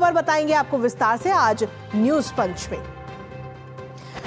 खबर बताएंगे आपको विस्तार से आज न्यूज पंच में।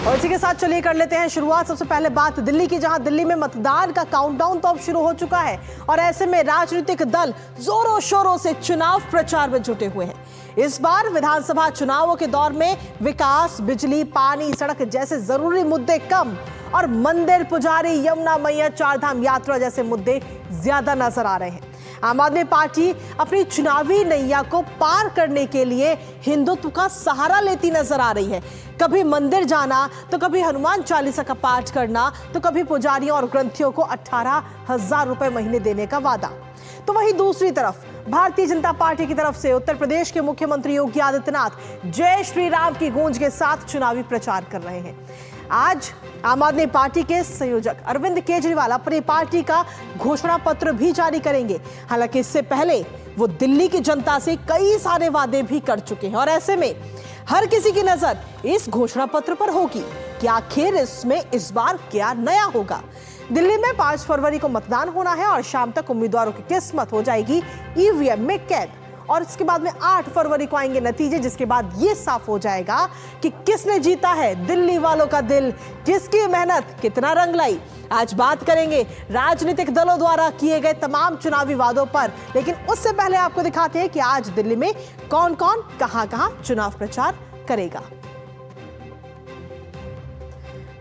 और इसी के साथ चलिए कर लेते हैं शुरुआत। सबसे पहले बात दिल्ली की, जहां दिल्ली में मतदान का काउंटडाउन तो अब शुरू हो चुका है और ऐसे में राजनीतिक दल जोरों शोरों से चुनाव प्रचार में जुटे हुए हैं। इस बार विधानसभा चुनावों के दौर में विकास, बिजली, पानी, सड़क जैसे जरूरी मुद्दे कम और मंदिर, पुजारी, यमुना मैया, चारधाम यात्रा जैसे मुद्दे ज्यादा नजर आ रहे हैं। आम आदमी पार्टी अपनी चुनावी नैया को पार करने के लिए हिंदुत्व का सहारा लेती नजर आ रही है। कभी मंदिर जाना तो कभी हनुमान चालीसा का पाठ करना तो कभी पुजारियों और ग्रंथियों को 18,000 रुपए महीने देने का वादा। तो वहीं दूसरी तरफ भारतीय जनता पार्टी की तरफ से उत्तर प्रदेश के मुख्यमंत्री योगी आदित्यनाथ जय श्री राम की गूंज के साथ चुनावी प्रचार कर रहे हैं। आज आम आदमी पार्टी के संयोजक अरविंद केजरीवाल अपनी पार्टी का घोषणा पत्र भी जारी करेंगे। हालांकि इससे पहले वो दिल्ली की जनता से कई सारे वादे भी कर चुके हैं और ऐसे में हर किसी की नजर इस घोषणा पत्र पर होगी कि आखिर इसमें इस बार क्या नया होगा। दिल्ली में 5 फरवरी को मतदान होना है और शाम तक उम्मीदवारों की किस्मत हो जाएगी ईवीएम में कैद और इसके बाद में 8 फरवरी को आएंगे नतीजे, जिसके बाद ये साफ हो जाएगा कि किसने जीता है दिल्ली वालों का दिल, किसकी मेहनत कितना रंग लाई। आज बात करेंगे राजनीतिक दलों द्वारा किए गए तमाम चुनावी वादों पर, लेकिन उससे पहले आपको दिखाते हैं कि आज दिल्ली में कौन कौन कहां-कहां चुनाव प्रचार करेगा।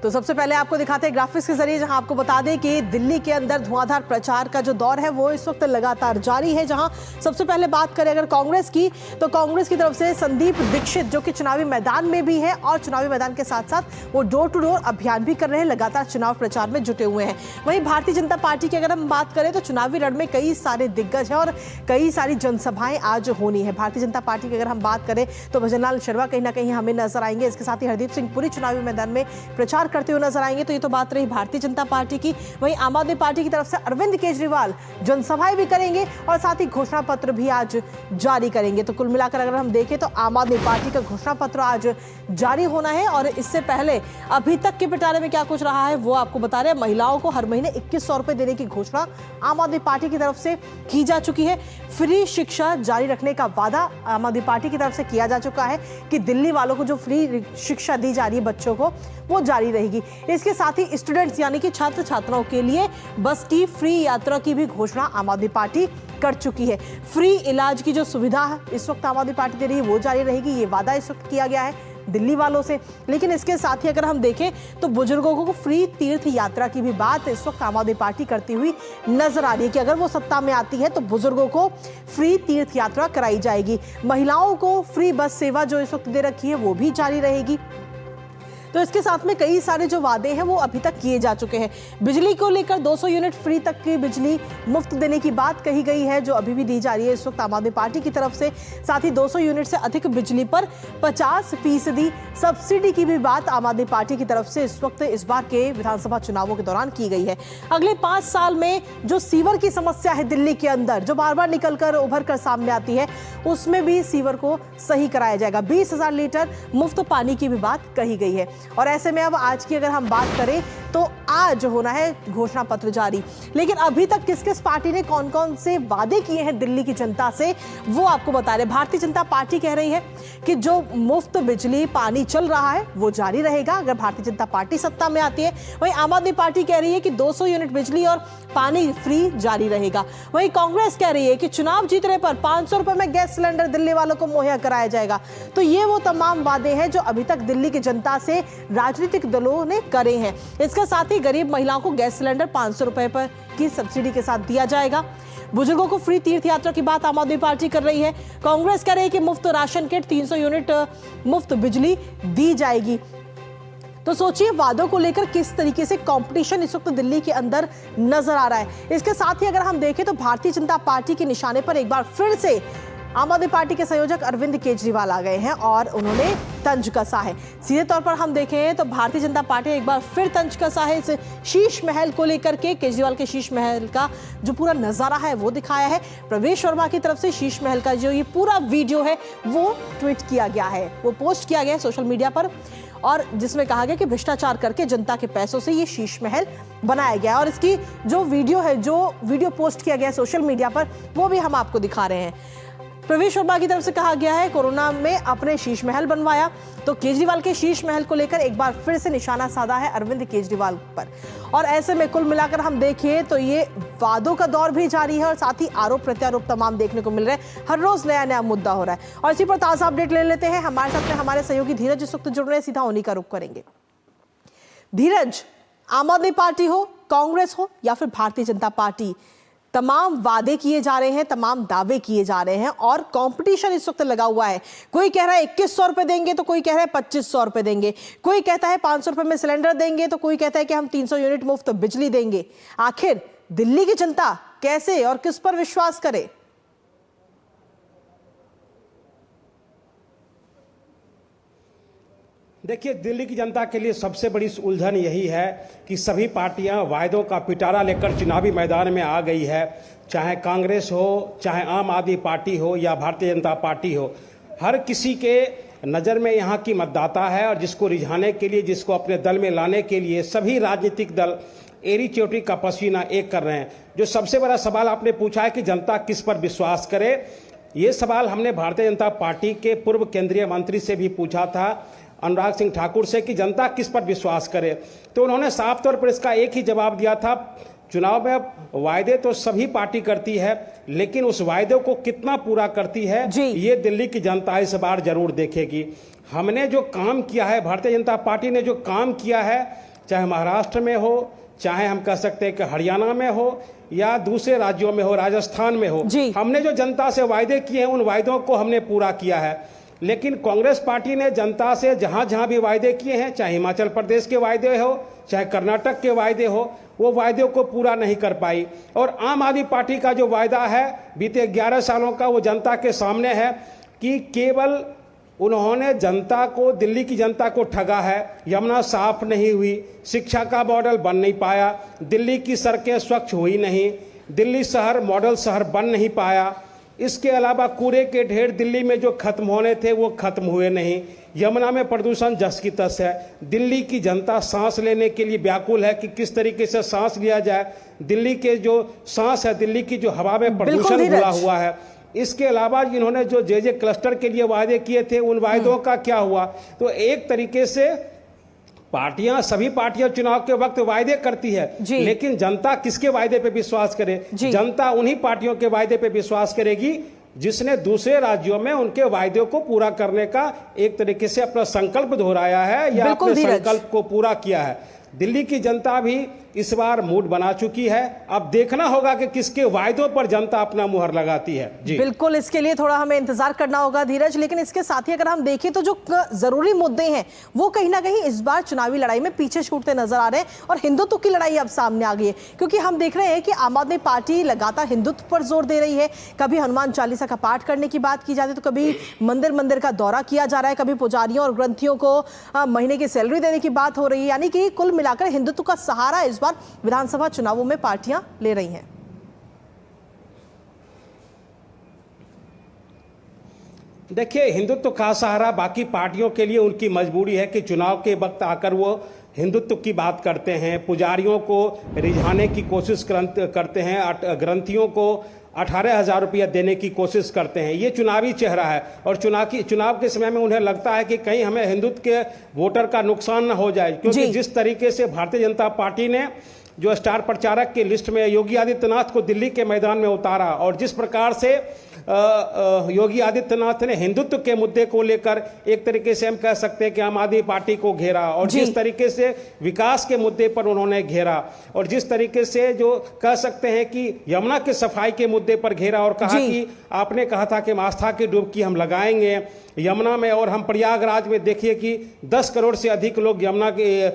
तो सबसे पहले आपको दिखाते हैं ग्राफिक्स के जरिए, जहां आपको बता दें कि दिल्ली के अंदर धुआंधार प्रचार का जो दौर है वो इस वक्त लगातार जारी है। जहां सबसे पहले बात करें अगर कांग्रेस की, तो कांग्रेस की तरफ से संदीप दीक्षित जो कि चुनावी मैदान में भी है और चुनावी मैदान के साथ साथ वो डोर टू डोर अभियान भी कर रहे हैं, लगातार चुनाव प्रचार में जुटे हुए हैं। वहीं भारतीय जनता पार्टी की अगर हम बात करें तो चुनावी रण में कई सारे दिग्गज है और कई सारी जनसभाएं आज होनी है। भारतीय जनता पार्टी की अगर हम बात करें तो भजनलाल शर्मा कहीं ना कहीं हमें नजर आएंगे, इसके साथ ही हरदीप सिंह पुरी चुनावी मैदान में प्रचार करते हुए नजर आएंगे। तो ये तो बात रही भारतीय जनता पार्टी की। वहीं आम आदमी पार्टी की तरफ से अरविंद केजरीवाल जनसभाएं भी करेंगे और साथ ही घोषणा पत्र भी आज जारी करेंगे। तो कुल मिलाकर अगर हम देखें तो आम आदमी पार्टी का घोषणा पत्र आज जारी होना है और इससे पहले अभी तक के पिटारे में क्या कुछ रहा है वो आपको बता रहे हैं। महिलाओं को हर महीने 2100 रुपए देने की घोषणा आम आदमी पार्टी की तरफ से की जा चुकी है। फ्री शिक्षा जारी रखने का वादा आम आदमी पार्टी की तरफ से किया जा चुका है कि दिल्ली वालों को जो फ्री शिक्षा दी जा रही है बच्चों को वो जारी रहेगी। इसके साथ ही स्टूडेंट्स यानी कि छात्र छात्राओं के लिए बस की फ्री यात्रा की भी घोषणा आम आदमी पार्टी कर चुकी है। फ्री इलाज की जो सुविधा है इस वक्त आम आदमी पार्टी दे रही है वो जारी रहेगी, ये वादा इस वक्त किया गया है दिल्ली वालों से। लेकिन इसके साथ ही अगर हम देखें तो बुजुर्गों को फ्री तीर्थ यात्रा की भी बात इस वक्त आम आदमी पार्टी करती हुई नजर आ रही है कि अगर वो सत्ता में आती है तो बुजुर्गों को फ्री तीर्थ यात्रा कराई जाएगी। महिलाओं को फ्री बस सेवा जो इस वक्त दे रखी है वो भी जारी रहेगी। तो इसके साथ में कई सारे जो वादे हैं वो अभी तक किए जा चुके हैं। बिजली को लेकर 200 यूनिट फ्री तक की बिजली मुफ्त देने की बात कही गई है जो अभी भी दी जा रही है इस वक्त आम आदमी पार्टी की तरफ से। साथ ही 200 यूनिट से अधिक बिजली पर 50% सब्सिडी की भी बात आम आदमी पार्टी की तरफ से इस वक्त इस बार के विधानसभा चुनावों के दौरान की गई है। अगले 5 साल में जो सीवर की समस्या है दिल्ली के अंदर जो बार बार निकल कर उभर कर सामने आती है उसमें भी सीवर को सही कराया जाएगा। 20,000 लीटर मुफ्त पानी की भी बात कही गई है। और ऐसे में अब आज की अगर हम बात करें तो आज होना है घोषणा पत्र जारी। लेकिन अभी तक किस किस पार्टी ने कौन कौन से वादे किए हैं दिल्ली की जनता से वो आपको बता रहे। भारतीय जनता पार्टी कह रही है कि जो मुफ्त बिजली पानी चल रहा है वो जारी रहेगा अगर भारतीय जनता पार्टी सत्ता में आती है। वहीं आम आदमी पार्टी कह रही है कि 200 यूनिट बिजली और पानी फ्री जारी रहेगा। वहीं कांग्रेस कह रही है कि चुनाव जीतने पर 500 रुपए में गैस सिलेंडर दिल्ली वालों को मुहैया कराया जाएगा। तो ये वो तमाम वादे हैं जो अभी तक दिल्ली की जनता से राजनीतिक दलों ने करे हैं। इसके साथ ही गरीब महिलाओं को गैस सिलेंडर 500 रुपए पर की सब्सिडी के साथ दिया जाएगा। बुजुर्गों को फ्री तीर्थ यात्रा की बात आम आदमी पार्टी कर रही है। कांग्रेस कह रही है कि मुफ्त राशन किट, 300 यूनिट मुफ्त बिजली दी जाएगी। तो सोचिए वादों को लेकर किस तरीके से कंपटीशन इस वक्त दिल्ली के अंदर नजर आ रहा है। इसके साथ ही अगर हम देखें तो भारतीय जनता पार्टी के निशाने पर एक बार फिर से आम आदमी पार्टी के संयोजक अरविंद केजरीवाल आ गए हैं और उन्होंने तंज कसा है। सीधे तौर पर हम देखें तो भारतीय जनता पार्टी एक बार फिर तंज कसा है इस शीश महल को लेकर के। केजरीवाल के शीश महल का जो पूरा नजारा है वो दिखाया है। प्रवेश वर्मा की तरफ से शीश महल का जो ये पूरा वीडियो है वो ट्वीट किया गया है, वो पोस्ट किया गया है सोशल मीडिया पर और जिसमें कहा गया कि भ्रष्टाचार करके जनता के पैसों से ये शीश महल बनाया गया है। और इसकी जो वीडियो है, जो वीडियो पोस्ट किया गया है सोशल मीडिया पर वो भी हम आपको दिखा रहे हैं। प्रवीण शर्मा की तरफ से कहा गया है कोरोना में अपने शीश महल बनवाया, तो केजरीवाल के शीश महल को लेकर एक बार फिर से निशाना साधा है अरविंद केजरीवाल पर। और ऐसे में कुल मिलाकर हम देखें तो ये वादों का दौर भी जारी है और साथ ही आरोप प्रत्यारोप तमाम देखने को मिल रहे हैं। हर रोज नया नया मुद्दा हो रहा है और इसी पर ताजा अपडेट ले लेते हैं। हमारे साथ में हमारे सहयोगी धीरज इस वक्त जुड़ रहे हैं, सीधा उन्हीं का रुख करेंगे। धीरज, आम आदमी पार्टी हो, कांग्रेस हो या फिर भारतीय जनता पार्टी, तमाम वादे किए जा रहे हैं, तमाम दावे किए जा रहे हैं और कंपटीशन इस वक्त लगा हुआ है। कोई कह रहा है 2100 रुपए देंगे तो कोई कह रहा है 2500 रुपए देंगे, कोई कहता है 500 रुपए में सिलेंडर देंगे तो कोई कहता है कि हम 300 यूनिट मुफ्त बिजली देंगे। आखिर दिल्ली की जनता कैसे और किस पर विश्वास करे? देखिए, दिल्ली की जनता के लिए सबसे बड़ी उलझन यही है कि सभी पार्टियां वायदों का पिटारा लेकर चुनावी मैदान में आ गई है। चाहे कांग्रेस हो, चाहे आम आदमी पार्टी हो या भारतीय जनता पार्टी हो, हर किसी के नज़र में यहाँ की मतदाता है और जिसको रिझाने के लिए, जिसको अपने दल में लाने के लिए सभी राजनीतिक दल एड़ी चोटी का पसीना एक कर रहे हैं। जो सबसे बड़ा सवाल आपने पूछा है कि जनता किस पर विश्वास करे, ये सवाल हमने भारतीय जनता पार्टी के पूर्व केंद्रीय मंत्री से भी पूछा था, अनुराग सिंह ठाकुर से, कि जनता किस पर विश्वास करे। तो उन्होंने साफ तौर पर इसका एक ही जवाब दिया था, चुनाव में वायदे तो सभी पार्टी करती है, लेकिन उस वायदे को कितना पूरा करती है ये दिल्ली की जनता इस बार जरूर देखेगी। हमने जो काम किया है, भारतीय जनता पार्टी ने जो काम किया है, चाहे महाराष्ट्र में हो, चाहे हम कह सकते हैं कि हरियाणा में हो या दूसरे राज्यों में हो, राजस्थान में हो, हमने जो जनता से वायदे किए हैं उन वायदों को हमने पूरा किया है। लेकिन कांग्रेस पार्टी ने जनता से जहां जहां भी वायदे किए हैं, चाहे हिमाचल प्रदेश के वायदे हो, चाहे कर्नाटक के वायदे हो, वो वायदे को पूरा नहीं कर पाई। और आम आदमी पार्टी का जो वायदा है बीते 11 सालों का, वो जनता के सामने है कि केवल उन्होंने जनता को, दिल्ली की जनता को ठगा है। यमुना साफ नहीं हुई, शिक्षा का मॉडल बन नहीं पाया, दिल्ली की सड़कें स्वच्छ हुई नहीं, दिल्ली शहर मॉडल शहर बन नहीं पाया। इसके अलावा कूड़े के ढेर दिल्ली में जो खत्म होने थे वो खत्म हुए नहीं। यमुना में प्रदूषण जस की तस है। दिल्ली की जनता सांस लेने के लिए व्याकुल है कि किस तरीके से सांस लिया जाए। दिल्ली के जो सांस है, दिल्ली की जो हवा में प्रदूषण घुला हुआ है। इसके अलावा इन्होंने जो जे क्लस्टर के लिए वायदे किए थे, उन वायदों का क्या हुआ? तो एक तरीके से पार्टियां, सभी पार्टियां चुनाव के वक्त वायदे करती है, लेकिन जनता किसके वायदे पे विश्वास करे? जनता उन्हीं पार्टियों के वायदे पे विश्वास करेगी जिसने दूसरे राज्यों में उनके वायदों को पूरा करने का एक तरीके से अपना संकल्प दोहराया है या अपने संकल्प को पूरा किया है। दिल्ली की जनता भी इस बार मूड बना चुकी है। अब देखना होगा कि किसके वायदों पर जनता अपना मुहर लगाती है। जी बिल्कुल, इसके लिए थोड़ा हमें इंतजार करना होगा धीरज। लेकिन इसके साथ ही अगर हम देखें तो जो जरूरी मुद्दे हैं वो कहीं ना कहीं इस बार चुनावी लड़ाई में पीछे छूटते नजर आ रहे हैं और हिंदुत्व की लड़ाई अब सामने आ गई है, क्योंकि हम देख रहे हैं कि आम आदमी पार्टी लगातार हिंदुत्व पर जोर दे रही है। कभी हनुमान चालीसा का पाठ करने की बात की जाती है, तो कभी मंदिर मंदिर का दौरा किया जा रहा है, कभी पुजारियों और ग्रंथियों को महीने की सैलरी देने की बात हो रही है। यानी कि कुल मिलाकर हिंदुत्व का सहारा इस बार विधानसभा चुनावों में पार्टियां ले रही हैं। देखिए, हिंदुत्व का सहारा बाकी पार्टियों के लिए उनकी मजबूरी है कि चुनाव के वक्त आकर वो हिंदुत्व की बात करते हैं, पुजारियों को रिझाने की कोशिश करते हैं, ग्रंथियों को 18,000 रुपया देने की कोशिश करते हैं। ये चुनावी चेहरा है और चुनाव के समय में उन्हें लगता है कि कहीं हमें हिंदुत्व के वोटर का नुकसान न हो जाए, क्योंकि जिस तरीके से भारतीय जनता पार्टी ने जो स्टार प्रचारक की लिस्ट में योगी आदित्यनाथ को दिल्ली के मैदान में उतारा और जिस प्रकार से योगी आदित्यनाथ ने हिंदुत्व के मुद्दे को लेकर एक तरीके से हम कह सकते हैं कि आम आदमी पार्टी को घेरा और जिस तरीके से विकास के मुद्दे पर उन्होंने घेरा और जिस तरीके से जो कह सकते हैं कि यमुना के सफाई के मुद्दे पर घेरा और कहा कि आपने कहा था कि आस्था की डुबकी हम लगाएंगे यमुना में, और हम प्रयागराज में देखिए कि 10 करोड़ से अधिक लोग यमुना के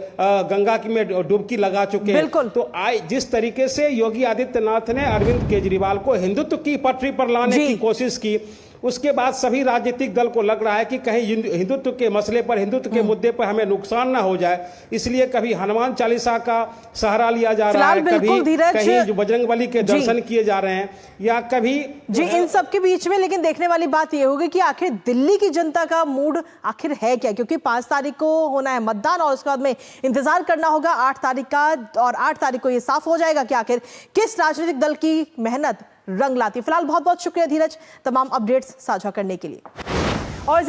गंगा की में डुबकी लगा चुके हैं। तो जिस तरीके से योगी आदित्यनाथ ने अरविंद केजरीवाल को हिंदुत्व की पटरी पर लाने की कोशिश की, उसके बाद सभी राजनीतिक दल को लग रहा है कि कहीं हिंदुत्व के मसले पर, हिंदुत्व के मुद्दे पर हमें नुकसान ना हो जाए, इसलिए कभी हनुमान चालीसा का सहारा लिया जा रहा है, कभी कहीं बजरंगबली के दर्शन किए जा रहे हैं या कभी इन सब के बीच में। लेकिन देखने वाली बात यह होगी कि आखिर दिल्ली की जनता का मूड आखिर है क्या, क्योंकि 5 तारीख को होना है मतदान और उसके बाद में इंतजार करना होगा 8 तारीख का, और 8 तारीख को यह साफ हो जाएगा कि आखिर किस राजनीतिक दल की मेहनत रंग लाती है। फिलहाल बहुत बहुत शुक्रिया धीरज, तमाम अपडेट्स साझा करने के लिए। और